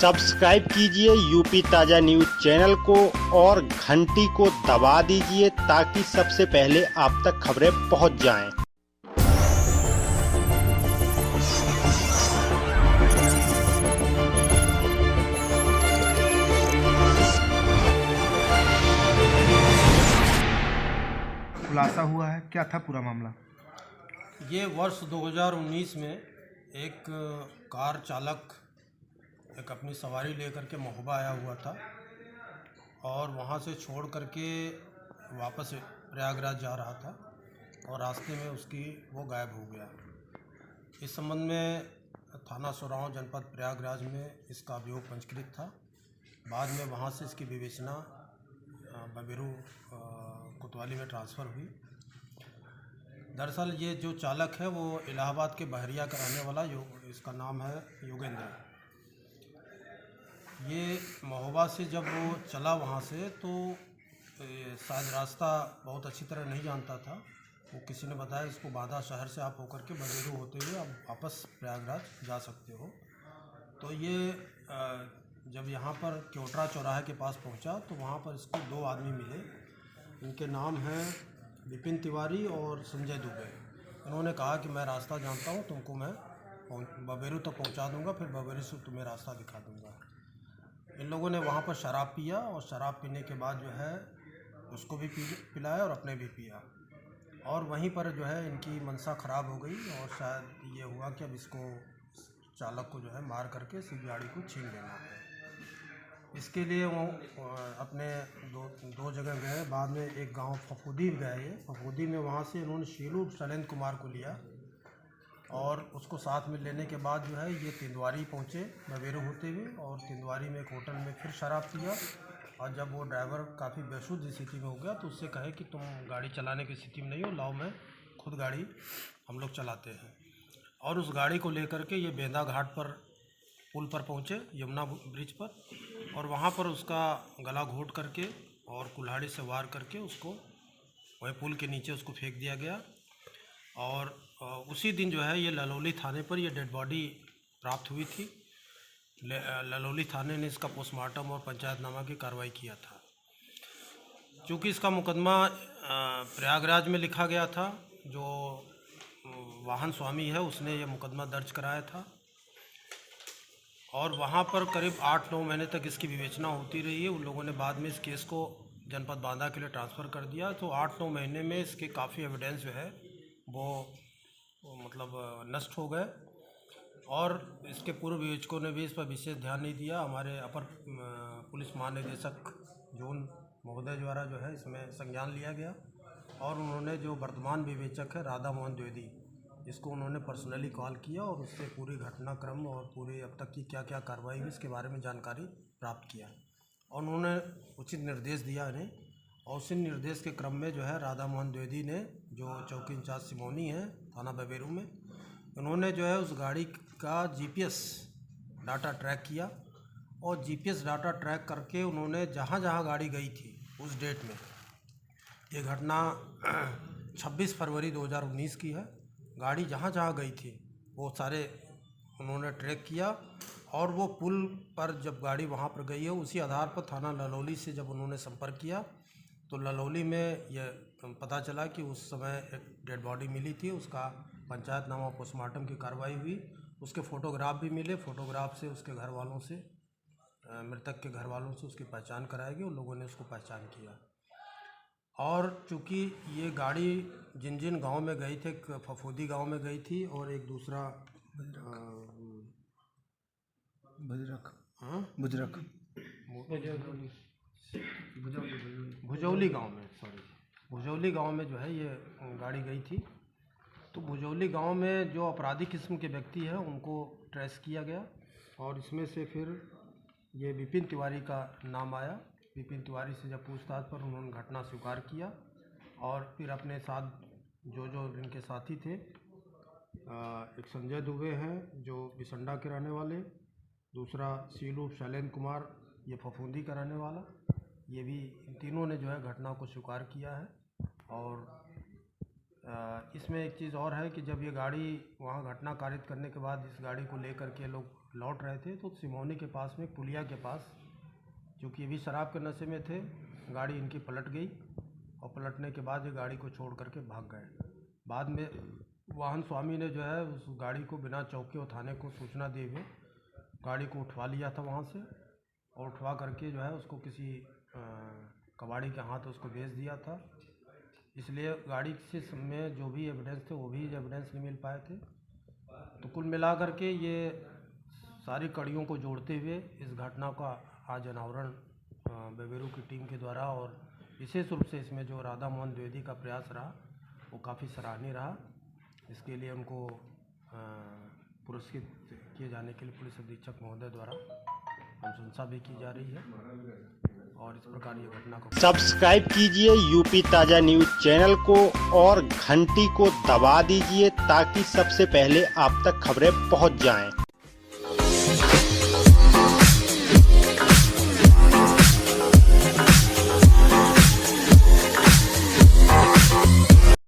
Subscribe कीजिए UP ताजा news channel को और घंटी को दबा दीजिए ताकि सबसे पहले आप तक खबरें पहुंच जाएं। खुलासा हुआ है, क्या था पूरा मामला? ये वर्ष 2019 में एक कार चालक एक अपनी सवारी लेकर के महोबा आया हुआ था और वहाँ से छोड़ करके वापस प्रयागराज जा रहा था और रास्ते में उसकी वो गायब हो गया। इस संबंध में थाना सोराव जनपद प्रयागराज में इसका अभियोग पंजीकृत था। बाद में वहाँ से इसकी विवेचना बबेरू कोतवाली में ट्रांसफ़र हुई। दरअसल ये जो चालक है वो इलाहाबाद के बहरिया का रहने वाला इसका नाम है योगेंद्र। ये महोबा से जब वो चला वहाँ से तो शायद रास्ता बहुत अच्छी तरह नहीं जानता था। वो किसी ने बताया इसको बाधा शहर से आप होकर के बबेरू होते हुए आप वापस प्रयागराज जा सकते हो। तो ये जब यहाँ पर क्योटरा चौराहे के पास पहुँचा तो वहाँ पर इसको दो आदमी मिले। इनके नाम हैं विपिन तिवारी और संजय दुबे। इन्होंने कहा कि मैं रास्ता जानता हूँ, तुमको मैं बबेरू तक पहुँचा दूँगा, फिर बबेरू से तुम्हें रास्ता दिखा दूँगा। इन लोगों ने वहाँ पर शराब पिया और शराब पीने के बाद जो है उसको भी पिलाया और अपने भी पिया और वहीं पर जो है इनकी मनसा ख़राब हो गई और शायद ये हुआ कि अब इसको चालक को जो है मार करके इस गाड़ी को छीन लेना है। इसके लिए वो अपने दो जगह गए। बाद में एक गांव फफूदी गए। फफूदी में वहाँ से इन्होंने शीलू शैलेंद्र कुमार को लिया और उसको साथ में लेने के बाद जो है ये तिंदवारी पहुँचे बबेरू होते हुए और तिंदवारी में एक होटल में फिर शराब पिया और जब वो ड्राइवर काफ़ी बेसुध स्थिति में हो गया तो उससे कहे कि तुम गाड़ी चलाने की स्थिति में नहीं हो, लाओ मैं खुद गाड़ी हम लोग चलाते हैं। और उस गाड़ी को लेकर के ये बेंदा घाट पर पुल पर पहुँचे, यमुना ब्रिज पर, और वहाँ पर उसका गला घोट करके और कुल्हाड़ी से वार करके उसको वही पुल के नीचे उसको फेंक दिया गया। और उसी दिन जो है ये ललौली थाने पर ये डेड बॉडी प्राप्त हुई थी। ललौली थाने ने इसका पोस्टमार्टम और पंचायतनामा की कार्रवाई किया था। चूँकि इसका मुकदमा प्रयागराज में लिखा गया था, जो वाहन स्वामी है उसने ये मुकदमा दर्ज कराया था और वहाँ पर करीब 8-9 महीने तक इसकी विवेचना होती रही है। उन लोगों ने बाद में इस केस को जनपद बांदा के लिए ट्रांसफ़र कर दिया। तो 8-9 महीने में इसके काफ़ी एविडेंस जो है वो मतलब नष्ट हो गए और इसके पूर्व विवेचकों ने भी इस पर विशेष ध्यान नहीं दिया। हमारे अपर पुलिस महानिदेशक जोन महोदय द्वारा जो है इसमें संज्ञान लिया गया और उन्होंने जो वर्तमान विवेचक है राधा मोहन द्विवेदी, इसको उन्होंने पर्सनली कॉल किया और उससे पूरी घटनाक्रम और पूरे अब तक की क्या क्या कार्रवाई हुई इसके बारे में जानकारी प्राप्त किया और उन्होंने उचित निर्देश दिया इन्हें। और उसी निर्देश के क्रम में जो है राधा मोहन द्विवेदी ने, जो चौकी इंचार्ज सिमोनी है थाना बबेरू में, उन्होंने जो है उस गाड़ी का GPS डाटा ट्रैक किया और GPS डाटा ट्रैक करके उन्होंने जहाँ जहाँ गाड़ी गई थी उस डेट में, ये घटना 26 फरवरी 2019 की है, गाड़ी जहाँ जहाँ गई थी वो सारे उन्होंने ट्रैक किया और वो पुल पर जब गाड़ी वहाँ पर गई है उसी आधार पर थाना ललौली से जब उन्होंने संपर्क किया तो ललौली में यह पता चला कि उस समय एक डेड बॉडी मिली थी। उसका पंचायतनामा पोस्टमार्टम की कार्रवाई हुई, उसके फ़ोटोग्राफ भी मिले। फ़ोटोग्राफ से उसके घर वालों से, मृतक के घर वालों से उसकी पहचान कराई गई। उन लोगों ने उसको पहचान किया और चूँकि ये गाड़ी जिन जिन गांव में गई थी, फफूदी गांव में गई थी और एक दूसरा भुजौली गांव में, भुजौली गांव में जो है ये गाड़ी गई थी। तो भुजौली गांव में जो अपराधी किस्म के व्यक्ति हैं उनको ट्रेस किया गया और इसमें से फिर ये विपिन तिवारी का नाम आया। विपिन तिवारी से जब पूछताछ पर उन्होंने घटना स्वीकार किया और फिर अपने साथ जो इनके साथी थे, एक संजय दुबे हैं जो बिसंडा के रहने वाले, दूसरा शीलू शैलेंद्र कुमार ये फफूंदी का रहने वाला, ये भी इन तीनों ने जो है घटना को स्वीकार किया है। और इसमें एक चीज़ और है कि जब ये गाड़ी वहाँ घटना कारित करने के बाद इस गाड़ी को लेकर के लोग लौट रहे थे तो सिमौनी के पास में पुलिया के पास, जो कि अभी शराब के नशे में थे, गाड़ी इनकी पलट गई और पलटने के बाद ये गाड़ी को छोड़ करके भाग गए। बाद में वाहन स्वामी ने जो है उस गाड़ी को बिना चौकी और थाने को सूचना दिए हुए गाड़ी को उठवा लिया था वहाँ से, और उठवा करके जो है उसको किसी कबाड़ी के हाथ उसको बेच दिया था। इसलिए गाड़ी से में जो भी एविडेंस थे वो भी एविडेंस नहीं मिल पाए थे। तो कुल मिला करके ये सारी कड़ियों को जोड़ते हुए इस घटना का आज अनावरण बेबेरू की टीम के द्वारा, और विशेष रूप से इसमें जो राधा मोहन द्विवेदी का प्रयास रहा वो काफ़ी सराहनीय रहा। इसके लिए उनको पुरस्कृत किए जाने के लिए पुलिस अधीक्षक महोदय द्वारा अनुशंसा भी की जा रही है, और इस प्रकार ये घटना को सब्सक्राइब कीजिए यूपी ताज़ा न्यूज़ चैनल को और घंटी को दबा दीजिए ताकि सबसे पहले आप तक खबरें पहुंच जाएं।